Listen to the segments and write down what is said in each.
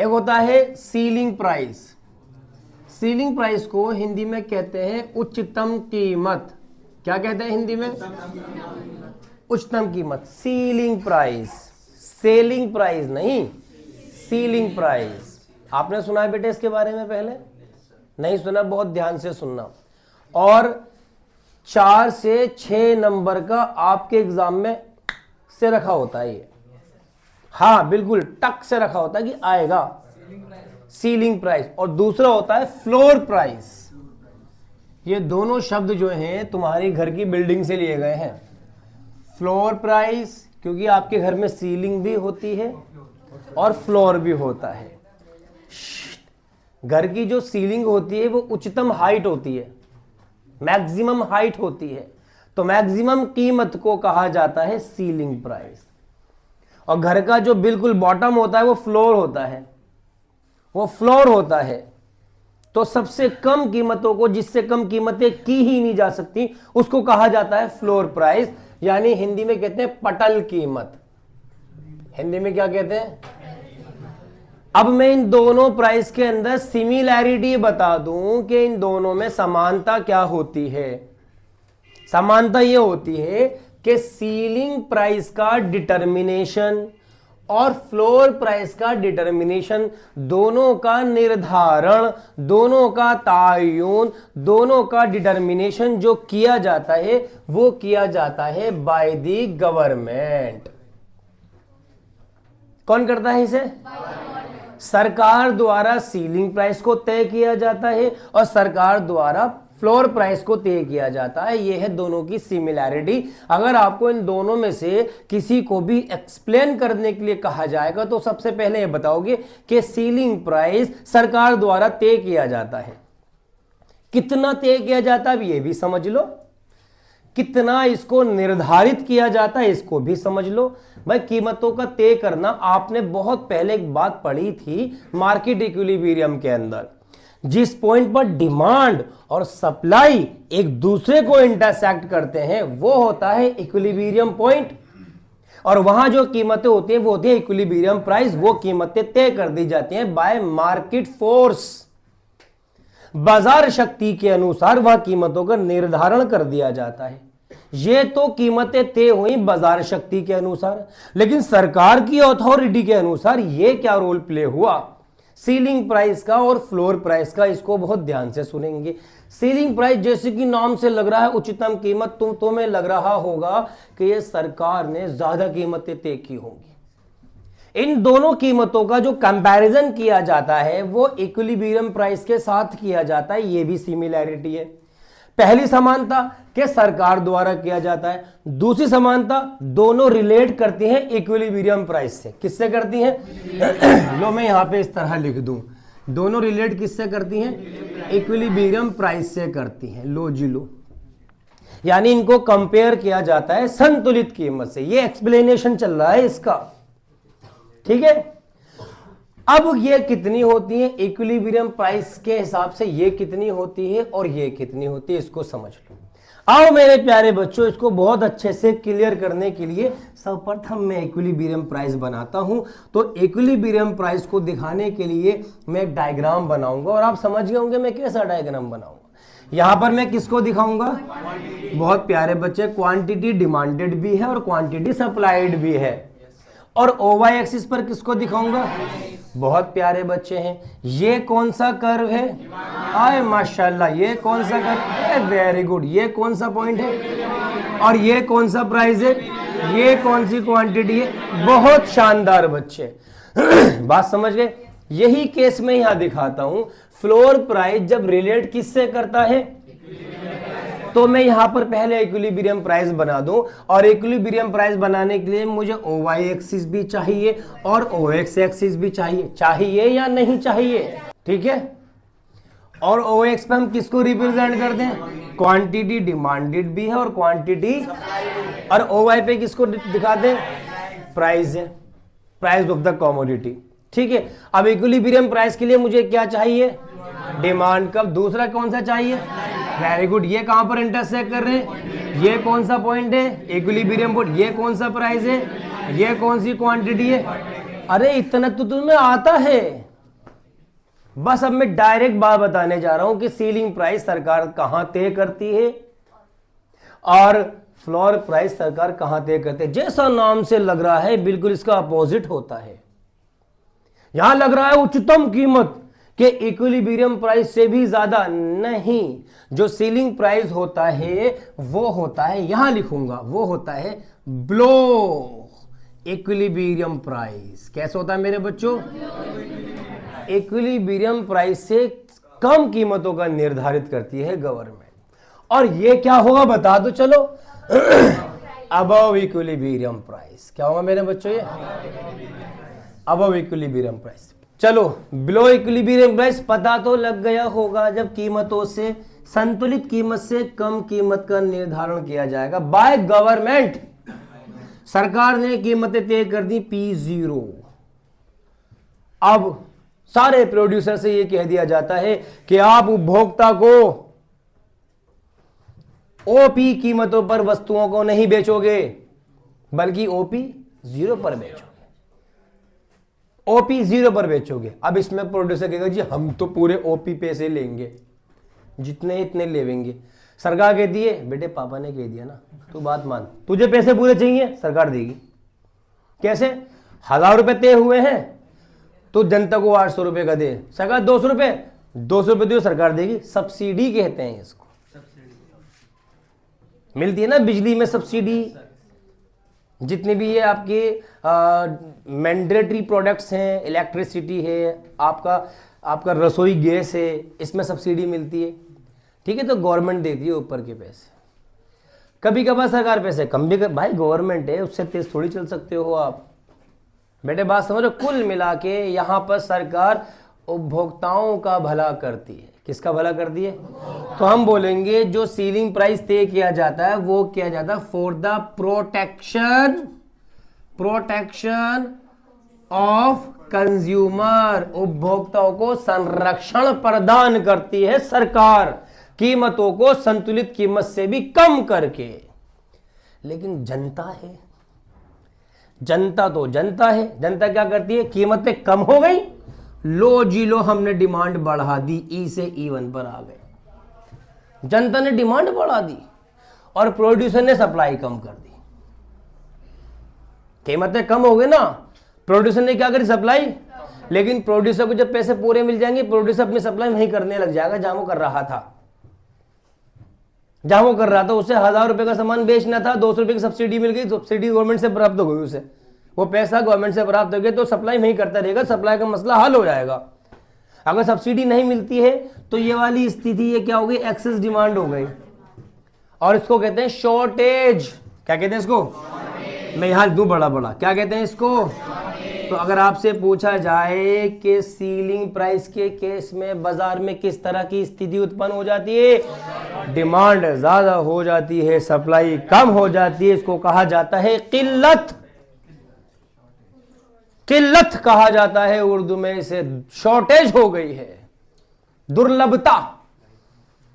एक होता है सीलिंग प्राइस। सीलिंग प्राइस को हिंदी में कहते हैं उच्चतम कीमत। क्या कहते हैं हिंदी में? उच्चतम कीमत, सीलिंग प्राइस। सेलिंग प्राइस नहीं, सीलिंग प्राइस। आपने सुना है बेटे इसके बारे में? पहले नहीं सुना, बहुत ध्यान से सुनना। और 4 से 6 नंबर का आपके एग्जाम में से रखा होता है ये। हाँ बिल्कुल टक से रखा होता है कि आएगा सीलिंग प्राइस। और दूसरा होता है फ्लोर प्राइस। ये दोनों शब्द जो हैं तुम्हारी घर की बिल्डिंग से लिए गए हैं। फ्लोर प्राइस क्योंकि आपके घर में सीलिंग भी होती है और फ्लोर भी होता है। घर की जो सीलिंग होती है वो उच्चतम हाइट होती है, मैक्सिमम हाइट होती है, तो मैक्सिमम कीमत को कहा जाता है सीलिंग प्राइस। और घर का जो बिल्कुल बॉटम होता है वो फ्लोर होता है, वो फ्लोर होता है। तो सबसे कम कीमतों को, जिससे कम कीमतें की ही नहीं जा सकती, उसको कहा जाता है फ्लोर प्राइस, यानी हिंदी में कहते हैं पटल कीमत। हिंदी में क्या कहते हैं? अब मैं इन दोनों प्राइस के अंदर सिमिलैरिटी बता दूं कि इन दोनों में समानता क्या होती है। समानता ये होती है कि सीलिंग प्राइस का डिटर्मिनेशन और फ्लोर प्राइस का डिटर्मिनेशन, दोनों का निर्धारण, दोनों का तायुन, दोनों का डिटर्मिनेशन जो किया जाता है वो किया जाता है बाय द गवर्नमेंट। कौन करता है इसे? सरकार द्वारा सीलिंग प्राइस को तय किया जाता है और सरकार द्वारा फ्लोर प्राइस को तय किया जाता है। यह है दोनों की सिमिलैरिटी। अगर आपको इन दोनों में से किसी को भी एक्सप्लेन करने के लिए कहा जाएगा तो सबसे पहले ये बताओगे कि सीलिंग प्राइस सरकार द्वारा तय किया जाता है। कितना तय किया जाता है ये भी समझ लो, कितना इसको निर्धारित किया जाता है इसको भी समझ लो। भाई कीमतों का तय करना आपने बहुत पहले एक बात पढ़ी थी मार्केट इक्विलिब्रियम के अंदर। जिस पॉइंट पर डिमांड और सप्लाई एक दूसरे को इंटरसेक्ट करते हैं वो होता है इक्विलिब्रियम पॉइंट, और वहां जो कीमतें होती हैं वो होती है इक्विलिब्रियम प्राइस। वो कीमतें तय कर दी जाती हैं बाय मार्केट फोर्स। बाजार शक्ति के अनुसार वह कीमतों का निर्धारण कर दिया जाता है। ये तो कीमतें तय हुई बाजार शक्ति के अनुसार, लेकिन सरकार की अथॉरिटी के अनुसार ये क्या रोल प्ले हुआ सीलिंग प्राइस का और फ्लोर प्राइस का, इसको बहुत ध्यान से सुनेंगे। सीलिंग प्राइस जैसे कि नाम से लग रहा है उच्चतम कीमत, तुम्हें लग रहा होगा कि ये सरकार ने ज्यादा कीमतें तय की होंगी। इन दोनों कीमतों का जो कंपैरिजन किया जाता है वो इक्विलिब्रियम प्राइस के साथ किया जाता है। ये भी सिमिलैरिटी है। पहली समानता के सरकार द्वारा किया जाता है, दूसरी समानता दोनों रिलेट करती हैं इक्विलिब्रियम प्राइस से। किससे करती हैं? लो मैं यहां पे इस तरह लिख दूं, दोनों रिलेट किससे करती हैं? इक्विलिब्रियम प्राइस से करती हैं। लो जी लो, यानी इनको कंपेयर किया जाता है संतुलित कीमत से। ये एक्सप्लेनेशन चल रहा है इसका, ठीक है। अब ये कितनी होती है इक्विलिब्रियम प्राइस के हिसाब से, ये कितनी होती है और ये कितनी होती है, इसको समझ लो। आओ मेरे प्यारे बच्चों, इसको बहुत अच्छे से क्लियर करने के लिए सर्वप्रथम मैं इक्विलिब्रियम प्राइस बनाता हूं। तो इक्विलिब्रियम प्राइस को दिखाने के लिए मैं एक डायग्राम बनाऊंगा और आप समझ गए होंगे मैं कैसा डायग्राम बनाऊंगा। यहां पर मैं किसको दिखाऊंगा? बहुत प्यारे बच्चे, क्वांटिटी डिमांडेड भी है और क्वांटिटी सप्लाइड भी है। और ओवाई एक्सिस पर किसको दिखाऊंगा? बहुत प्यारे बच्चे हैं, ये कौन सा कर्व है? आए माशाल्लाह, ये कौन सा कर्व है? Very good. ये कौन सा पॉइंट है और ये कौन सा प्राइस है? ये कौन सी क्वांटिटी है? बहुत शानदार बच्चे बात समझ गए। यही केस में यहां दिखाता हूं। फ्लोर प्राइस जब रिलेट किससे करता है, तो मैं यहां पर पहले इक्विलिब्रियम प्राइस बना दूं, और इक्विलिब्रियम प्राइस बनाने के लिए मुझे ओवाई एक्सिस भी चाहिए और ओएक्स एक्सिस भी चाहिए। चाहिए या नहीं चाहिए? ठीक है। और ओएक्स पे हम किसको रिप्रेजेंट करते हैं? क्वांटिटी डिमांडेड भी है और क्वांटिटी, और ओवाई पे किसको दिखाते हैं? प्राइस है, प्राइस ऑफ द कमोडिटी। ठीक है। अब इक्विलिब्रियम प्राइस के लिए मुझे क्या चाहिए? डिमांड कब। दूसरा कौन सा चाहिए? Very good. ये कहां पर इंटरसेक्ट कर रहे हैं? ये कौन सा पॉइंट है? Equilibrium point. ये कौन सा प्राइस है? ये कौन सी क्वांटिटी है? अरे इतना तो तुम्हें आता है, बस अब मैं डायरेक्ट बात बताने जा रहा हूं कि सीलिंग प्राइस सरकार कहां तय करती है और फ्लोर प्राइस सरकार कहां तय करती है। जैसा नाम से लग रहा है बिल्कुल इसका अपोजिट होता है। यहां लग रहा है उच्चतम कीमत के इक्विलिब्रियम प्राइस से भी ज्यादा नहीं। जो सीलिंग प्राइस होता है वो होता है, यहां लिखूंगा, वो होता है बिलो इक्विलिब्रियम प्राइस। कैसे होता है मेरे बच्चों? इक्विलिब्रियम प्राइस से कम कीमतों का निर्धारित करती है गवर्नमेंट। और ये क्या होगा बता दो चलो। अबव इक्विलिब्रियम प्राइस क्या होगा मेरे बच्चों? ये अबव इक्विलिब्रियम प्राइस। चलो बिलो इक्विलिब्रियम प्राइस पता तो लग गया होगा, जब कीमतों से संतुलित कीमत से कम कीमत का निर्धारण किया जाएगा बाय गवर्नमेंट। सरकार ने कीमतें तय कर दी P0। अब सारे प्रोड्यूसर से यह कह दिया जाता है कि आप उपभोक्ता को ओपी कीमतों पर वस्तुओं को नहीं बेचोगे बल्कि ओपी 0 पर बेचोगे। ओपी 0 पर बेचोगे। अब इसमें प्रोड्यूसर कहेगा जी हम तो पूरे ओपी पैसे लेंगे, जितने इतने लेंगे। सरकार कहती है बेटे पापा ने कह दिया ना, तू बात मान, तुझे पैसे पूरे चाहिए सरकार देगी। कैसे? 1000 रुपए तय हुए हैं तो जनता को 800 रुपए का दे, सरकार 200 रुपए, 200 रुपए दो सरकार देगी। सब्सिडी कहते हैं इसको। मिलती है ना बिजली में सब्सिडी, जितने भी ये आपके मैंडेटरी प्रोडक्ट्स हैं, इलेक्ट्रिसिटी है, आपका रसोई गैस है, इसमें सब्सिडी मिलती है। ठीक है, तो गवर्नमेंट देती है ऊपर के पैसे। कभी कभार सरकार पैसे कम भी भाई गवर्नमेंट है, उससे तेज थोड़ी चल सकते हो आप। बेटे बात समझो, कुल मिला के यहां पर सरकार उपभोक्ताओं का भला करती है। किसका भला करती है? तो हम बोलेंगे जो सीलिंग प्राइस तय किया जाता है वो किया जाता है for the protection of consumer. उपभोक्ताओं को संरक्षण प्रदान करती है सरकार, कीमतों को संतुलित कीमत से भी कम करके। लेकिन जनता है, जनता तो जनता है, जनता क्या करती है? कीमतें कम हो गई, लो जी लो हमने डिमांड बढ़ा दी, ई से E1 पर आ गए। जनता ने डिमांड बढ़ा दी और प्रोड्यूसर ने सप्लाई कम कर दी। कीमतें कम हो गई ना, प्रोड्यूसर ने क्या करी? सप्लाई। लेकिन प्रोड्यूसर को जब पैसे पूरे मिल जाएंगे, प्रोड्यूसर अपनी सप्लाई नहीं करने लग जाएगा जहां वो कर रहा था। जहां वो कर रहा था उसे 1000 रुपए का सामान बेचना था, 200 रुपए की सब्सिडी मिल गई, सब्सिडी गवर्नमेंट से प्राप्त हो गई, उसे वो पैसा गवर्नमेंट से प्राप्त हो गया तो सप्लाई नहीं करता रहेगा, सप्लाई का मसला हल हो जाएगा। अगर सब्सिडी नहीं मिलती है तो ये वाली स्थिति ये क्या हो गई? एक्सेस डिमांड हो गई और इसको कहते हैं शॉर्टेज। क्या कहते हैं इसको? मैं यहां दूं बड़ा बड़ा, क्या कहते हैं इसको? तो अगर आपसे पूछा जाए कि सीलिंग प्राइस के केस में बाजार में किस तरह की स्थिति उत्पन्न हो जाती है? डिमांड ज्यादा हो जाती है, सप्लाई कम हो जाती है। इसको कहा जाता है किल्लत। किल्लत कहा जाता है उर्दू में, इसे शॉर्टेज हो गई है, दुर्लभता।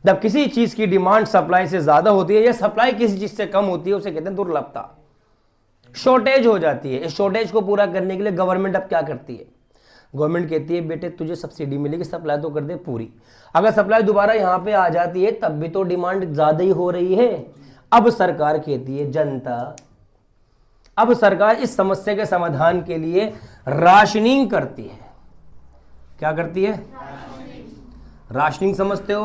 जब किसी चीज की डिमांड सप्लाई से ज्यादा होती है या सप्लाई किसी चीज से कम होती है उसे कहते हैं दुर्लभता, शॉर्टेज हो जाती है। इस शॉर्टेज को पूरा करने के लिए गवर्नमेंट अब क्या करती है? गवर्नमेंट कहती है बेटे तुझे सब्सिडी मिलेगी, सप्लाई तो कर दे पूरी। अगर सप्लाई दोबारा यहां पे आ जाती है तब भी तो डिमांड ज्यादा ही हो रही है। अब सरकार कहती है जनता, अब सरकार इस समस्या के समाधान के लिए राशनिंग करती है। क्या करती है? राशनिंग समझते हो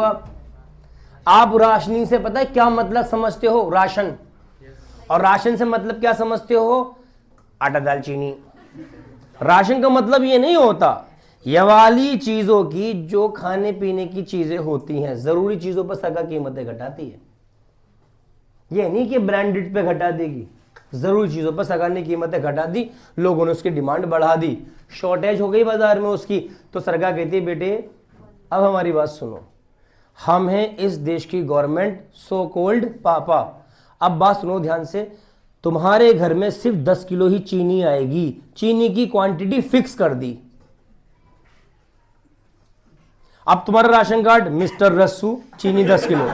आप राशनिंग से पता है क्या मतलब समझते हो? राशन। और राशन से मतलब क्या समझते हो? आटा दाल चीनी। राशन का मतलब ये नहीं होता, ये वाली चीजों की जो खाने पीने की चीजें होती हैं, जरूरी चीजों पर सरकार कीमतें घटाती है। ये नहीं कि ब्रांडेड पे घटा देगी, जरूरी चीजों पर सरकार ने कीमतें घटा दी, लोगों ने उसकी डिमांड बढ़ा दी, शॉर्टेज हो गई बाजार में उसकी, तो सरकार कहती है बेटे अब हमारी बात सुनो, हम हैं इस देश की गवर्नमेंट, सो कॉल्ड पापा। अब बात सुनो ध्यान से, तुम्हारे घर में सिर्फ 10 किलो ही चीनी आएगी, चीनी की क्वांटिटी फिक्स कर दी। अब तुम्हारा राशन कार्ड मिस्टर रस्सू, चीनी 10 किलो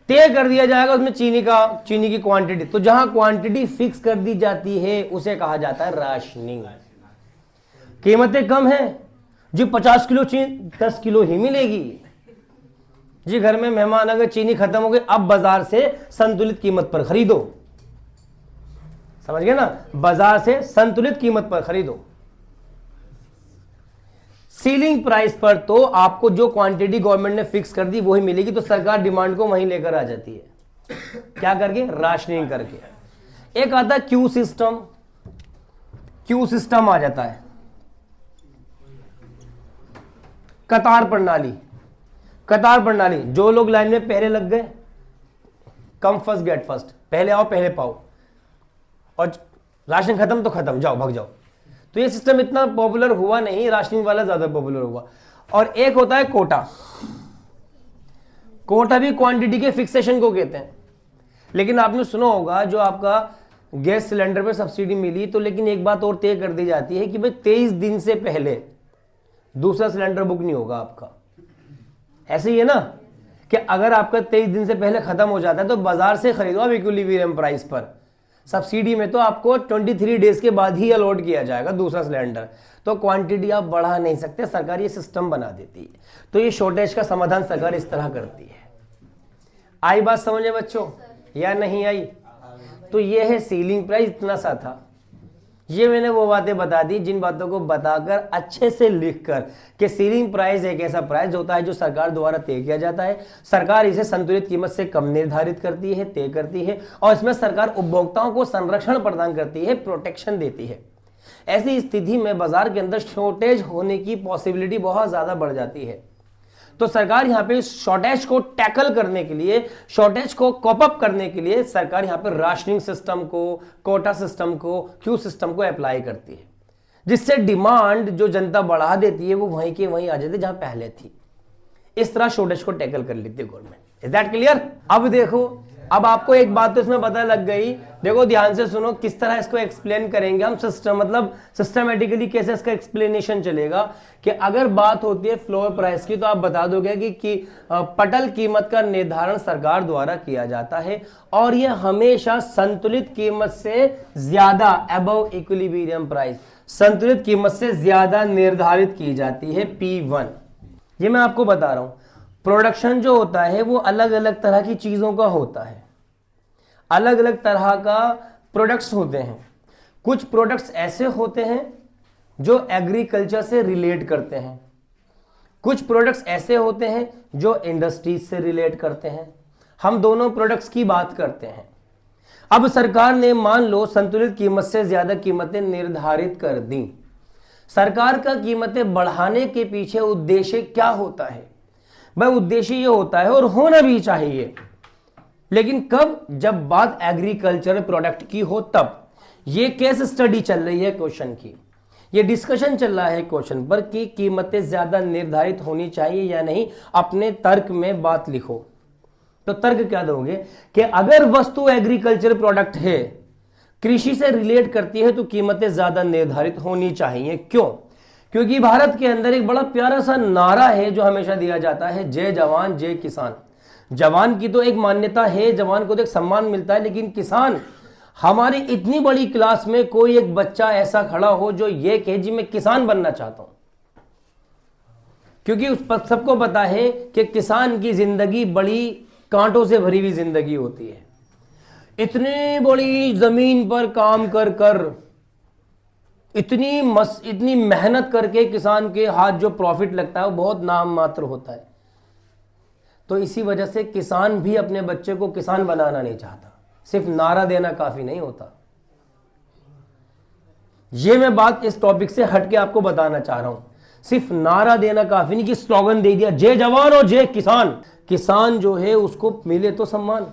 तय कर दिया जाएगा, उसमें चीनी की क्वांटिटी। तो जहां क्वांटिटी फिक्स कर दी जाती है उसे कहा जाता है राशनिंग। कीमतें कम है, जी 50 किलो चीनी 10 किलो ही मिलेगी जी। घर में मेहमान अगर चीनी खत्म हो गई, अब बाजार से संतुलित कीमत पर खरीदो। समझ गए ना, बाजार से संतुलित कीमत पर खरीदो। सीलिंग प्राइस पर तो आपको जो क्वांटिटी गवर्नमेंट ने फिक्स कर दी वही मिलेगी, तो सरकार डिमांड को वहीं लेकर आ जाती है। क्या करके? राशनिंग करके। एक आता है क्यू सिस्टम। क्यू सिस्टम आ जाता है, कतार प्रणाली। कतार प्रणाली, जो लोग लाइन में पहले लग गए, कम फर्स्ट गेट फर्स्ट, पहले आओ पहले पाओ, और राशन खत्म तो खत्म, जाओ भाग जाओ। तो ये सिस्टम इतना पॉपुलर हुआ नहीं, राशनिंग वाला ज्यादा पॉपुलर हुआ। और एक होता है कोटा। कोटा भी क्वांटिटी के फिक्सेशन को कहते हैं। लेकिन आपने सुना होगा, जो आपका गैस सिलेंडर पर सब्सिडी मिली, तो लेकिन एक बात और तय कर दी जाती है कि भाई 23 दिन से पहले दूसरा सिलेंडर बुक नहीं होगा आपका। ऐसे ही है ना कि अगर आपका 23 दिन से पहले खत्म हो जाता है तो बाजार से खरीदो आप इक्विलिब्रियम प्राइस पर। सब्सिडी में तो आपको 23 डेज के बाद ही अलॉट किया जाएगा दूसरा सिलेंडर, तो क्वांटिटी आप बढ़ा नहीं सकते, सरकार ये सिस्टम बना देती है। तो ये शॉर्टेज का समाधान सरकार इस तरह करती है। आई बात समझे बच्चों या नहीं आई? तो ये है सीलिंग प्राइस, इतना सा था। ये मैंने वो बातें बता दी जिन बातों को बताकर अच्छे से लिखकर कि सीलिंग प्राइस एक ऐसा प्राइस होता है जो सरकार द्वारा तय किया जाता है। सरकार इसे संतुलित कीमत से कम निर्धारित करती है, तय करती है, और इसमें सरकार उपभोक्ताओं को संरक्षण प्रदान करती है, प्रोटेक्शन देती है। ऐसी स्थिति में बाजार के अंदर शॉर्टेज होने की पॉसिबिलिटी बहुत ज्यादा बढ़ जाती है। तो सरकार यहाँ पे शॉर्टेज को टैकल करने के लिए, शॉर्टेज को कॉप अप करने के लिए सरकार यहाँ पे राशनिंग सिस्टम को, कोटा सिस्टम को, क्यू सिस्टम को अप्लाई करती है, जिससे डिमांड जो जनता बढ़ा देती है वो वहीं के वहीं आ जाती है जहां पहले थी। इस तरह शॉर्टेज को टैकल कर लेती है गवर्नमेंट। Is that clear? अब देखो, अब आपको एक बात तो इसमें पता लग गई। देखो ध्यान से सुनो, किस तरह इसको एक्सप्लेन करेंगे हम। सिस्टम मतलब सिस्टमेटिकली कैसे इसका एक्सप्लेनेशन चलेगा कि अगर बात होती है फ्लोर प्राइस की, तो आप बता दोगे कि पटल कीमत का निर्धारण सरकार द्वारा किया जाता है, और यह हमेशा संतुलित कीमत से ज्यादा, अबव इक्विलिब्रियम प्राइस, संतुलित कीमत से ज्यादा निर्धारित की जाती है, P1। ये मैं आपको बता रहा हूं। प्रोडक्शन जो होता है वो अलग अलग तरह की चीजों का होता है, अलग अलग तरह का प्रोडक्ट्स होते हैं। कुछ प्रोडक्ट्स ऐसे होते हैं जो एग्रीकल्चर से रिलेट करते हैं, कुछ प्रोडक्ट्स ऐसे होते हैं जो इंडस्ट्रीज से रिलेट करते हैं। हम दोनों प्रोडक्ट्स की बात करते हैं। अब सरकार ने मान लो संतुलित कीमत से ज्यादा कीमतें निर्धारित कर दी। सरकार का कीमतें बढ़ाने के पीछे उद्देश्य क्या होता है? भाई उद्देश्य ये होता है, और होना भी चाहिए, लेकिन कब? जब बात एग्रीकल्चर प्रोडक्ट की हो तब। ये केस स्टडी चल रही है क्वेश्चन की, ये डिस्कशन चल रहा है क्वेश्चन पर कि कीमतें ज्यादा निर्धारित होनी चाहिए या नहीं। अपने तर्क में बात लिखो। तो तर्क क्या दोगे कि अगर वस्तु एग्रीकल्चर प्रोडक्ट है, कृषि से रिलेट करती है, तो कीमतें ज्यादा निर्धारित होनी चाहिए। क्यों? क्योंकि भारत के अंदर एक बड़ा प्यारा सा नारा है जो हमेशा दिया जाता है, जय जवान जय किसान। जवान की तो एक मान्यता है, जवान को तो एक सम्मान मिलता है, लेकिन किसान, हमारी इतनी बड़ी क्लास में कोई एक बच्चा ऐसा खड़ा हो जो ये कहे जी मैं किसान बनना चाहता हूं। क्योंकि उस पर सबको पता है कि किसान की जिंदगी बड़ी कांटों से भरी हुई जिंदगी होती है। इतनी बड़ी जमीन पर काम कर कर, इतनी मेहनत करके किसान के हाथ जो प्रॉफिट लगता है वो बहुत नाम मात्र होता है। तो इसी वजह से किसान भी अपने बच्चे को किसान बनाना नहीं चाहता। सिर्फ नारा देना काफी नहीं होता। ये मैं बात इस टॉपिक से हटके आपको बताना चाह रहा हूं। सिर्फ नारा देना काफी नहीं कि स्लोगन दे दिया जय जवान और जय किसान। किसान जो है उसको मिले तो सम्मान,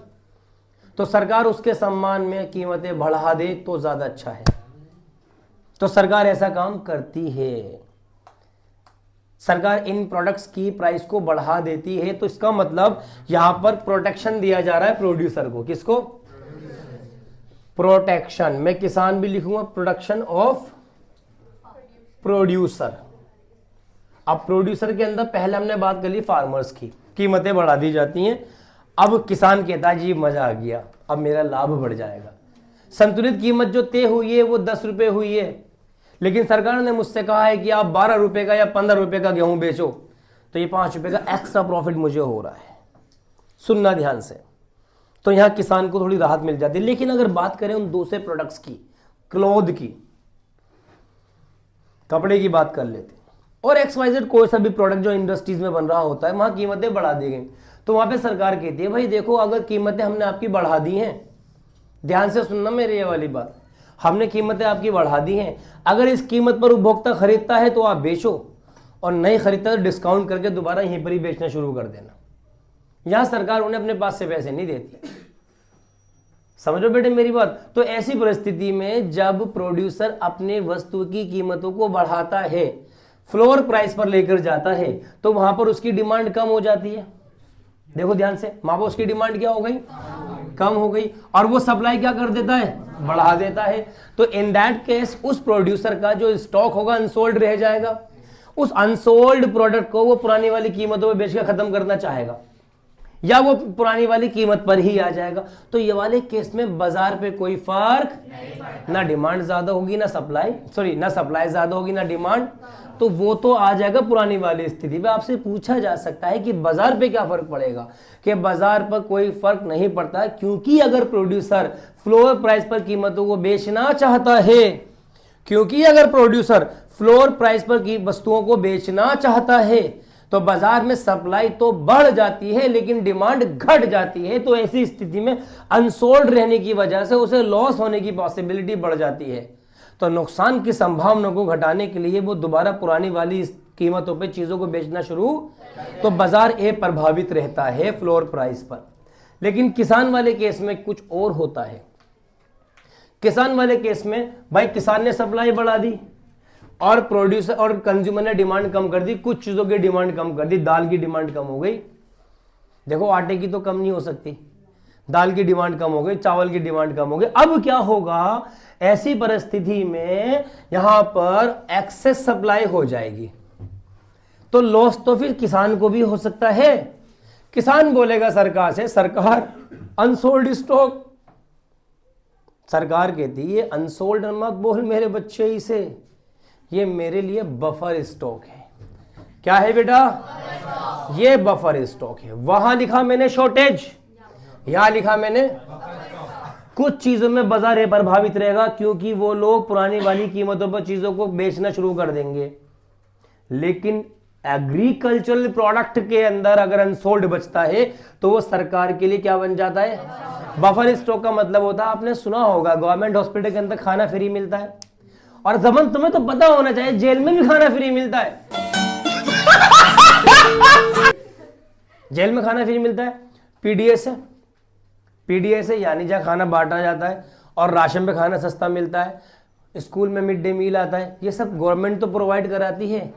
तो सरकार उसके सम्मान में कीमतें बढ़ा दे तो ज्यादा अच्छा है। तो सरकार ऐसा काम करती है, सरकार इन प्रोडक्ट्स की प्राइस को बढ़ा देती है। तो इसका मतलब यहां पर प्रोटेक्शन दिया जा रहा है प्रोड्यूसर को। किसको? प्रोटेक्शन। मैं किसान भी लिखूंगा, प्रोडक्शन ऑफ प्रोड्यूसर। अब प्रोड्यूसर के अंदर पहले हमने बात कर ली फार्मर्स की, कीमतें बढ़ा दी जाती हैं। अब किसान कहता है जी मजा आ गया, अब मेरा लाभ बढ़ जाएगा। संतुलित कीमत जो तय हुई है वो 10 रुपए हुई है, लेकिन सरकार ने मुझसे कहा है कि आप 12 रुपए का या 15 रुपए का गेहूं बेचो, तो ये 5 रुपए का एक्स्ट्रा प्रॉफिट मुझे हो रहा है। सुनना ध्यान से, तो यहां किसान को थोड़ी राहत मिल जाती है। लेकिन अगर बात करें उन दूसरे प्रोडक्ट्स की, क्लोथ की, कपड़े की बात कर लेते हैं, और XYZ कोई सा भी प्रोडक्ट जो इंडस्ट्रीज में बन रहा होता है, वहां कीमतें बढ़ा दी गई, तो वहां पे सरकार कहती है भाई देखो, अगर कीमतें हमने आपकी बढ़ा दी हैं, ध्यान से सुनना मेरी ये वाली बात, हमने कीमतें आपकी बढ़ा दी हैं, अगर इस कीमत पर उपभोक्ता खरीदता है तो आप बेचो, और नहीं खरीदता तो डिस्काउंट करके दोबारा यहीं पर ही बेचना शुरू कर देना। यहां सरकार उन्हें अपने पास से पैसे नहीं देती। समझो बेटे मेरी बात। तो ऐसी परिस्थिति में जब प्रोड्यूसर अपने वस्तु की कीमतों को बढ़ाता है, फ्लोर प्राइस पर लेकर जाता है, तो वहां पर उसकी डिमांड कम हो जाती है। देखो ध्यान से, वहां पर उसकी डिमांड क्या हो गई? कम हो गई, और वो सप्लाई क्या कर देता है? बढ़ा देता है। तो इन दैट केस उस प्रोड्यूसर का जो स्टॉक होगा अनसोल्ड रह जाएगा। उस अनसोल्ड प्रोडक्ट को वो पुरानी वाली कीमतों में बेचकर खत्म करना चाहेगा, या वो पुरानी वाली कीमत पर ही आ जाएगा। तो ये वाले केस में बाजार पे कोई फर्क, ना डिमांड ज्यादा होगी ना सप्लाई, ना सप्लाई ज्यादा होगी ना डिमांड, तो वो तो आ जाएगा पुरानी वाली स्थिति पे। आपसे पूछा जा सकता है कि बाजार पे क्या फर्क पड़ेगा, कि बाजार पर कोई फर्क नहीं पड़ता, क्योंकि अगर प्रोड्यूसर फ्लोर प्राइस पर कीमतों को बेचना चाहता है, क्योंकि अगर प्रोड्यूसर फ्लोर प्राइस पर की वस्तुओं को बेचना चाहता है, तो बाजार में सप्लाई तो बढ़ जाती है लेकिन डिमांड घट जाती है। तो ऐसी स्थिति में अनसोल्ड रहने की वजह से उसे लॉस होने की पॉसिबिलिटी बढ़ जाती है। तो नुकसान की संभावना को घटाने के लिए वो दोबारा पुरानी वाली कीमतों पे चीजों को बेचना शुरू, तो बाजार प्रभावित रहता है फ्लोर प्राइस पर। लेकिन किसान वाले केस में कुछ और होता है। किसान वाले केस में भाई किसान ने सप्लाई बढ़ा दी और प्रोड्यूसर और कंज्यूमर ने डिमांड कम कर दी, कुछ चीजों की डिमांड कम कर दी, दाल की डिमांड कम हो गई। देखो आटे की तो कम नहीं हो सकती, दाल की डिमांड कम हो गई, चावल की डिमांड कम हो गई। अब क्या होगा, ऐसी परिस्थिति में यहां पर एक्सेस सप्लाई हो जाएगी, तो लॉस तो फिर किसान को भी हो सकता है। किसान बोलेगा सरकार से, सरकार अनसोल्ड स्टॉक, सरकार कहती है अनसोल्ड मत बोल मेरे बच्चे, इसे ये मेरे लिए बफर स्टॉक है। क्या है बेटा? ये बफर स्टॉक है। वहां लिखा मैंने शॉर्टेज, यहां लिखा मैंने कुछ चीजों में बाजार प्रभावित रहेगा, क्योंकि वो लोग पुरानी वाली कीमतों पर चीजों को बेचना शुरू कर देंगे। लेकिन एग्रीकल्चरल प्रोडक्ट के अंदर अगर अनसोल्ड बचता है तो वो सरकार के लिए क्या बन जाता है? बफर स्टॉक का मतलब होता है, आपने सुना होगा गवर्नमेंट हॉस्पिटल के अंदर खाना फ्री मिलता है, और जमन तुम्हें तो पता होना चाहिए जेल में भी खाना फ्री मिलता है। जेल में खाना फ्री मिलता है, पीडीएस है, पीडीएस है यानी जहां खाना बांटा जाता है, और राशन पे खाना सस्ता मिलता है, स्कूल में मिड डे मील आता है, ये सब गवर्नमेंट तो प्रोवाइड कराती है।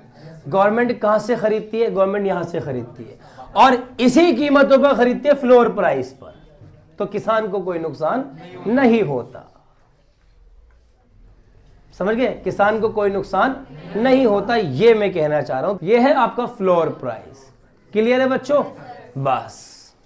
गवर्नमेंट कहां से खरीदती है? गवर्नमेंट यहां से खरीदती है, और इसी कीमतों पर खरीदती है फ्लोर प्राइस पर, तो किसान को कोई नुकसान नहीं होता। समझ गए? किसान को कोई नुकसान नहीं होता, ये मैं कहना चाह रहा हूं। ये है आपका फ्लोर प्राइस। क्लियर है बच्चों? बस